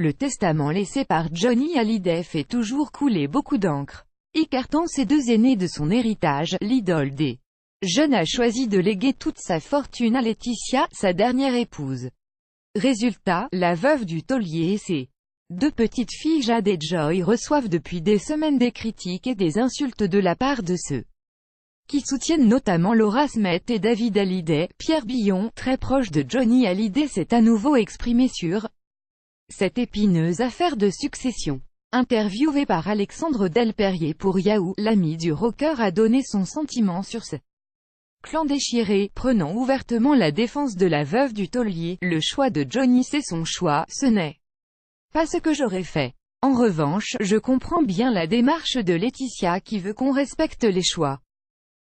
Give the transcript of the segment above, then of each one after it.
Le testament laissé par Johnny Hallyday fait toujours couler beaucoup d'encre. Écartant ses deux aînés de son héritage, l'idole des jeunes a choisi de léguer toute sa fortune à Laetitia, sa dernière épouse. Résultat, la veuve du taulier et ses deux petites filles Jade et Joy reçoivent depuis des semaines des critiques et des insultes de la part de ceux qui soutiennent notamment Laura Smet et David Hallyday. Pierre Billon, très proche de Johnny Hallyday, s'est à nouveau exprimé sur cette épineuse affaire de succession. Interviewé par Alexandre Delperrier pour Yahoo, l'ami du rocker a donné son sentiment sur ce clan déchiré, prenant ouvertement la défense de la veuve du taulier. Le choix de Johnny, c'est son choix, ce n'est pas ce que j'aurais fait. En revanche, je comprends bien la démarche de Laetitia qui veut qu'on respecte les choix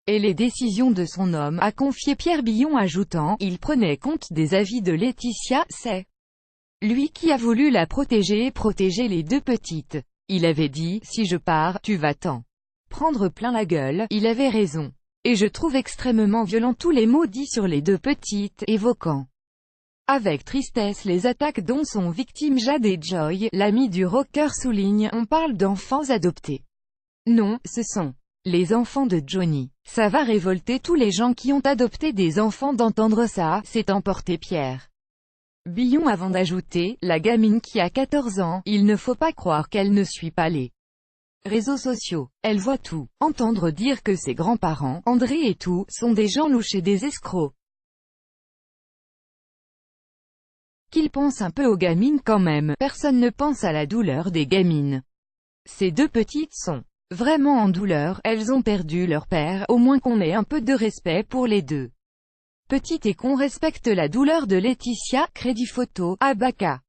et les décisions de son homme, a confié Pierre Billon, ajoutant: il prenait compte des avis de Laetitia, c'est lui qui a voulu la protéger et protéger les deux petites. Il avait dit: si je pars, tu vas t'en prendre plein la gueule. Il avait raison. Et je trouve extrêmement violent tous les mots dits sur les deux petites, évoquant avec tristesse les attaques dont sont victimes Jade et Joy. L'ami du rocker souligne: on parle d'enfants adoptés. Non, ce sont les enfants de Johnny. Ça va révolter tous les gens qui ont adopté des enfants d'entendre ça, s'est emporté Pierre Billon avant d'ajouter: la gamine qui a 14 ans, il ne faut pas croire qu'elle ne suit pas les réseaux sociaux. Elle voit tout. Entendre dire que ses grands-parents, André et tout, sont des gens louches et des escrocs. Qu'il pense un peu aux gamines quand même. Personne ne pense à la douleur des gamines. Ces deux petites sont vraiment en douleur, elles ont perdu leur père, au moins qu'on ait un peu de respect pour les deux petites et qu'on respecte la douleur de Laetitia. Crédit photo, Abaka.